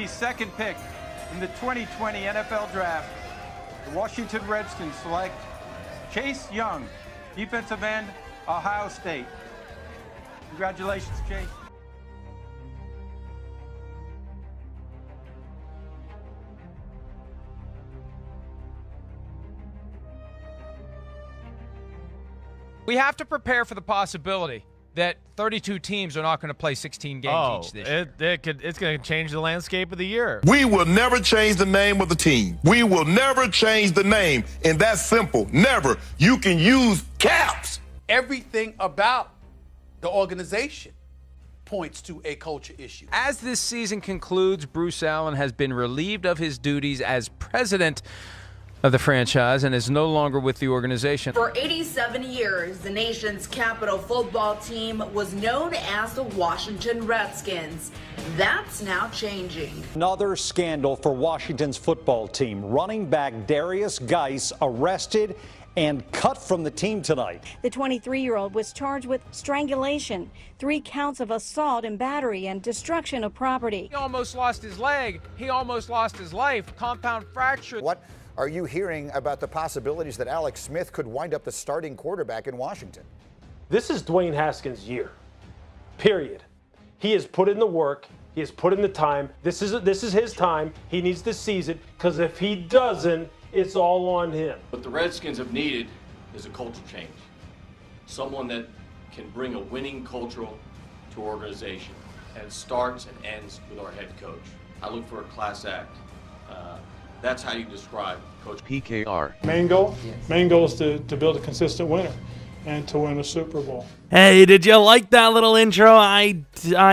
the second pick in the 2020 NFL Draft, the Washington Redskins select Chase Young, defensive end, Ohio State. Congratulations, Chase. We have to prepare for the possibility that 32 teams are not going to play 16 games each this year. It's going to change the landscape of the year. We will never change the name of the team. We will never change the name. And that's simple. Never. You can use caps. Everything about the organization points to a culture issue. As this season concludes, Bruce Allen has been relieved of his duties as president of the franchise and is no longer with the organization. For 87 years, the nation's capital football team was known as the Washington Redskins. That's now changing. Another scandal for Washington's football team. Running back Darius Geis arrested and cut from the team tonight. The 23-year-old was charged with strangulation, 3 counts of assault and battery, and destruction of property. He almost lost his leg. He almost lost his life. Compound fracture. What are you hearing about the possibilities that Alex Smith could wind up the starting quarterback in Washington? This is Dwayne Haskins' year, period. He has put in the work. He has put in the time. This is his time. He needs to seize it, because if he doesn't, it's all on him. What the Redskins have needed is a culture change. Someone that can bring a winning culture to our organization. And it starts and ends with our head coach. I look for a class act. That's how you describe Coach PKR. Main goal is to build a consistent winner and to win a Super Bowl. Hey, did you like that little intro? I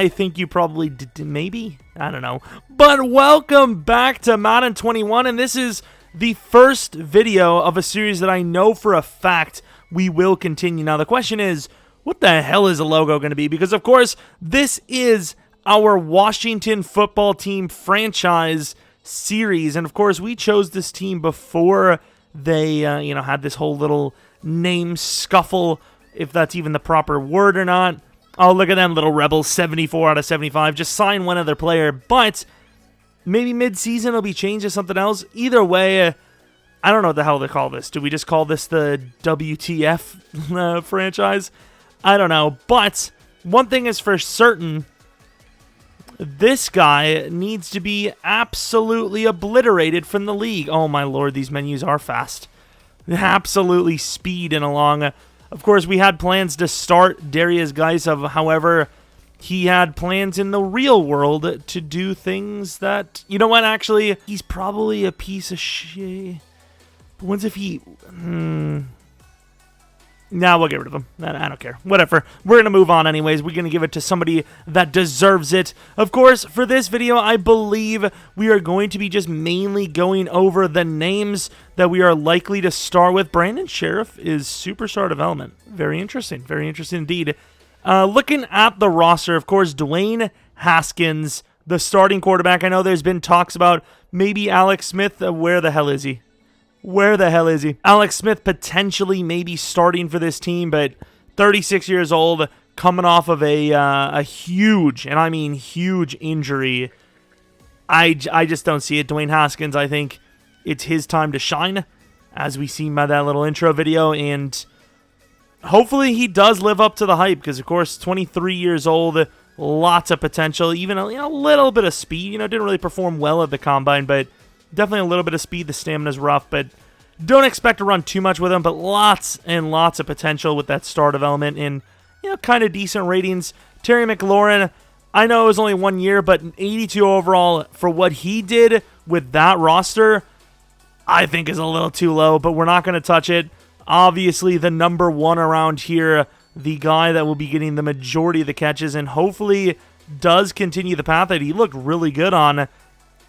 think you probably did, maybe? I don't know. But welcome back to Madden 21, and this is the first video of a series that I know for a fact we will continue. Now, the question is, what the hell is a logo going to be? Because, of course, this is our Washington football team franchise series, and of course we chose this team before they had this whole little name scuffle, if that's even the proper word or not. Oh, look at them little rebels, 74 out of 75, just sign one other player. But maybe mid-season it'll be changed to something else. Either way, I don't know what the hell they call this. Do we just call this the WTF franchise? I don't know, but one thing is for certain, this guy needs to be absolutely obliterated from the league. Oh my lord, these menus are fast. Absolutely speeding along. Of course, we had plans to start Darius Geis, however, he had plans in the real world to do things that, you know what, actually, he's probably a piece of shit. But what if he... Nah, we'll get rid of him. I don't care. Whatever. We're going to move on anyways. We're going to give it to somebody that deserves it. Of course, for this video, I believe we are going to be just mainly going over the names that we are likely to start with. Brandon Sheriff is superstar development. Very interesting. Very interesting indeed. Looking at the roster, of course, Dwayne Haskins, the starting quarterback. I know there's been talks about maybe Alex Smith. Where the hell is he? Where the hell is he? Alex Smith potentially maybe starting for this team, but 36 years old, coming off of a huge, and I mean huge injury. I just don't see it. Dwayne Haskins, I think it's his time to shine, as we see by that little intro video, and hopefully he does live up to the hype, because of course, 23 years old, lots of potential, even a little bit of speed. Didn't really perform well at the combine, but definitely a little bit of speed. The stamina's rough, but don't expect to run too much with him, but lots and lots of potential with that star development and, kind of decent ratings. Terry McLaurin, I know it was only 1 year, but 82 overall for what he did with that roster, I think is a little too low, but we're not going to touch it. Obviously, the number one around here, the guy that will be getting the majority of the catches and hopefully does continue the path that he looked really good on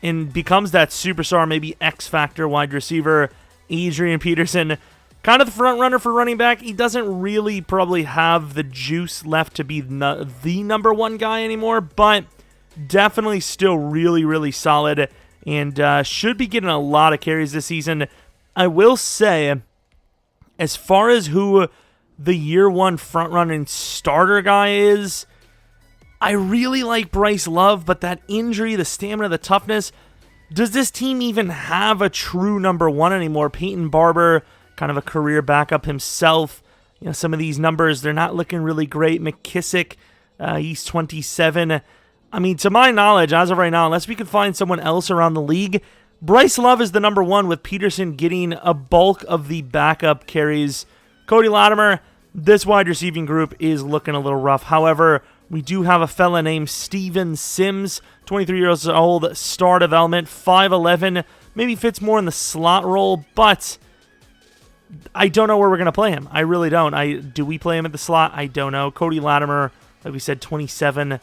and becomes that superstar, maybe X-Factor wide receiver, Adrian Peterson. Kind of the front runner for running back. He doesn't really probably have the juice left to be the number one guy anymore, but definitely still really, really solid and should be getting a lot of carries this season. I will say, as far as who the year one front running starter guy is, I really like Bryce Love, but that injury, the stamina, the toughness, does this team even have a true number one anymore? Peyton Barber, kind of a career backup himself. You know, some of these numbers, they're not looking really great. McKissick, he's 27. I mean, to my knowledge, as of right now, unless we can find someone else around the league, Bryce Love is the number one, with Peterson getting a bulk of the backup carries. Cody Latimer, this wide receiving group is looking a little rough. However, we do have a fella named Steven Sims, 23 years old, star development, 5'11", maybe fits more in the slot role, but I don't know where we're going to play him. I really don't. Do we play him at the slot? I don't know. Cody Latimer, like we said, 27.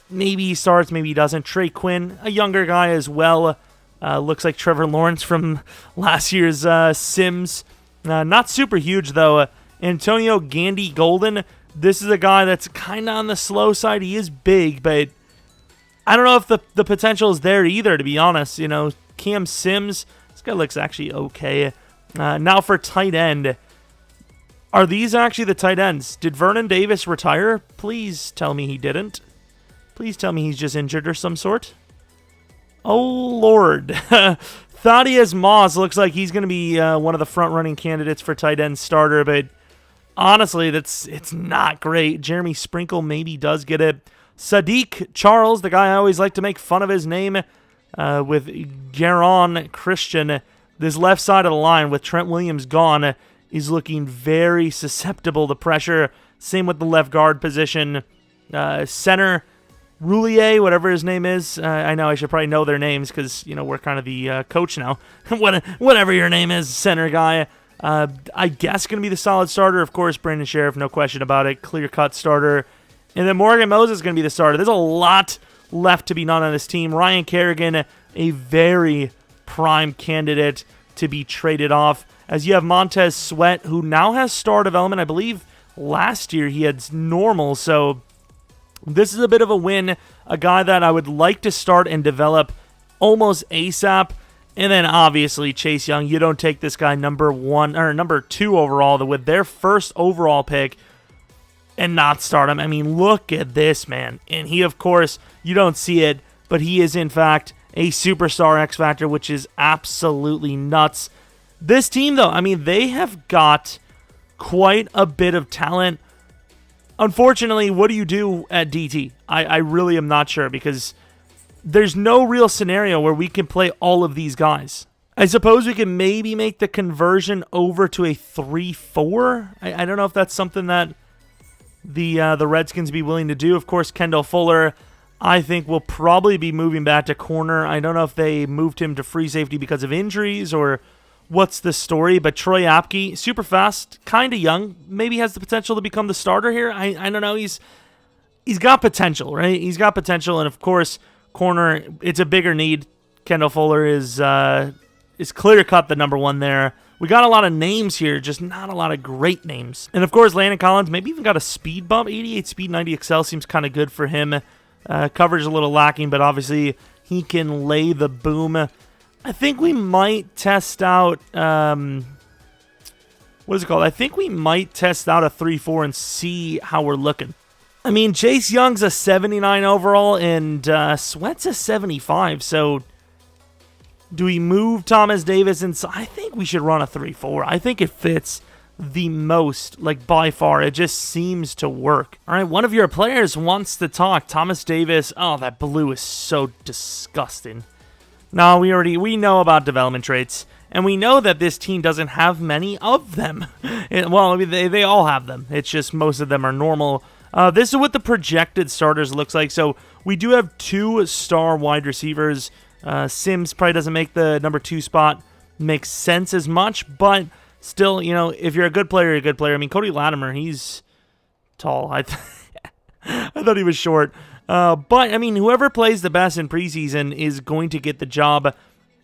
Maybe he starts, maybe he doesn't. Trey Quinn, a younger guy as well. Looks like Trevor Lawrence from last year's Sims. Not super huge, though. Antonio Gandy Golden, this is a guy that's kind of on the slow side. He is big, but I don't know if the potential is there either, to be honest. You know, Cam Sims, this guy looks actually okay. Now for tight end. Are these actually the tight ends? Did Vernon Davis retire? Please tell me he didn't. Please tell me he's just injured or some sort. Oh, Lord. Thaddeus Moss looks like he's going to be one of the front-running candidates for tight end starter, but honestly, it's not great. Jeremy Sprinkle maybe does get it. Sadiq Charles, the guy I always like to make fun of his name, with Garon Christian, this left side of the line with Trent Williams gone, is looking very susceptible to pressure. Same with the left guard position. Center, Roulier, whatever his name is. I know I should probably know their names because, you know, we're kind of the coach now. Whatever your name is, center guy. I guess going to be the solid starter. Of course, Brandon Sheriff, no question about it. Clear-cut starter. And then Morgan Moses is going to be the starter. There's a lot left to be done on this team. Ryan Kerrigan, a very prime candidate to be traded off. As you have Montez Sweat, who now has star development. I believe last year he had normal, so this is a bit of a win. A guy that I would like to start and develop almost ASAP. And then obviously Chase Young. You don't take this guy number 2 overall with their first overall pick and not start him. I mean, look at this, man. And he, of course, you don't see it, but he is in fact a superstar X Factor, which is absolutely nuts. This team, though, I mean, they have got quite a bit of talent. Unfortunately, what do you do at DT? I really am not sure, because there's no real scenario where we can play all of these guys. I suppose we can maybe make the conversion over to a 3-4. I don't know if that's something that the Redskins be willing to do. Of course, Kendall Fuller, I think, will probably be moving back to corner. I don't know if they moved him to free safety because of injuries or what's the story, but Troy Apke, super fast, kind of young, maybe has the potential to become the starter here. I don't know. He's got potential, right? He's got potential, and of course, corner, it's a bigger need. Kendall Fuller is clear-cut the number one there. We got a lot of names here, just not a lot of great names. And of course, Landon Collins maybe even got a speed bump. 88 speed, 90 excel seems kind of good for him. Coverage a little lacking, but obviously he can lay the boom. I think we might test out, what is it called? I think we might test out a 3-4 and see how we're looking. I mean, Chase Young's a 79 overall, and Sweat's a 75, so do we move Thomas Davis? And I think we should run a 3-4. I think it fits the most, like, by far. It just seems to work. All right, one of your players wants to talk. Thomas Davis. Oh, that blue is so disgusting. No, we know about development traits, and we know that this team doesn't have many of them. Well, they all have them. It's just most of them are normal. This is what the projected starters looks like. So we do have 2 star wide receivers. Sims probably doesn't make the number 2 spot make sense as much, but still, you know, if you're a good player, you're a good player. I mean, Cody Latimer, he's tall. I thought he was short. But, I mean, whoever plays the best in preseason is going to get the job.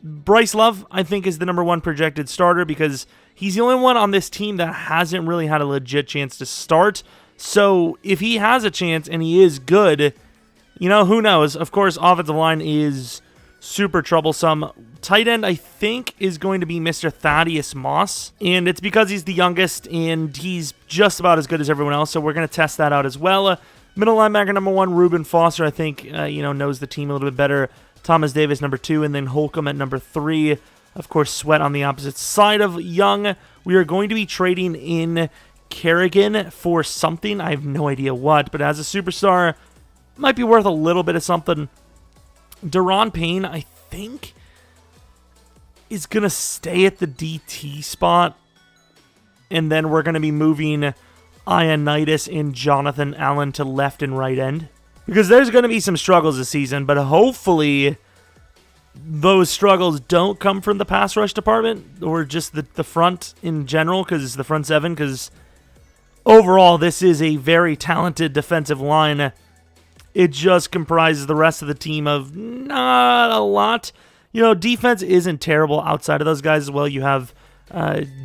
Bryce Love, I think, is the number 1 projected starter because he's the only one on this team that hasn't really had a legit chance to start. So if he has a chance and he is good, you know, who knows? Of course, offensive line is super troublesome. Tight end, I think, is going to be Mr. Thaddeus Moss, and it's because he's the youngest and he's just about as good as everyone else, so we're going to test that out as well. Middle linebacker number 1, Reuben Foster, I think, knows the team a little bit better. Thomas Davis, number 2, and then Holcomb at number 3. Of course, Sweat on the opposite side of Young. We are going to be trading in Kerrigan for something. I have no idea what, but as a superstar, might be worth a little bit of something. Deron Payne, I think, is going to stay at the DT spot, and then we're going to be moving Ioannidis and Jonathan Allen to left and right end. Because there's going to be some struggles this season, but hopefully those struggles don't come from the pass rush department or just the front in general, because the front seven, because overall this is a very talented defensive line. It just comprises the rest of the team of not a lot. Defense isn't terrible outside of those guys as well. You have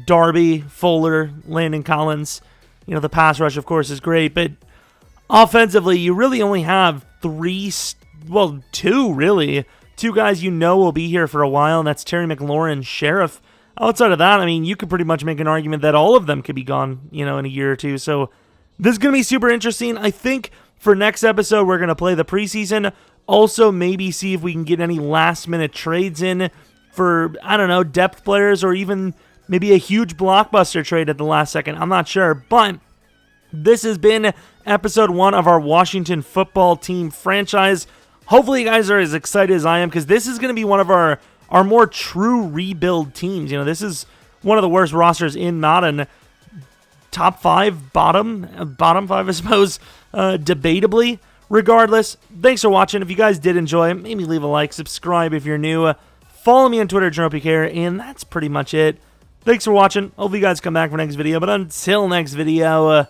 Darby, Fuller, Landon Collins. The pass rush, of course, is great, but offensively, you really only have two, really. 2 guys will be here for a while, and that's Terry McLaurin, Sheriff. Outside of that, you could pretty much make an argument that all of them could be gone, in a year or two. So this is going to be super interesting. I think for next episode, we're going to play the preseason. Also, maybe see if we can get any last-minute trades in for, depth players, or even maybe a huge blockbuster trade at the last second. I'm not sure, but this has been episode 1 of our Washington football team franchise. Hopefully you guys are as excited as I am, because this is going to be one of our more true rebuild teams. This is one of the worst rosters in Madden. Top 5, bottom 5, I suppose, debatably. Regardless, thanks for watching. If you guys did enjoy, maybe leave a like, subscribe if you're new. Follow me on Twitter, Jeromepkr, and that's pretty much it. Thanks for watching. Hope you guys come back for next video, but until next video,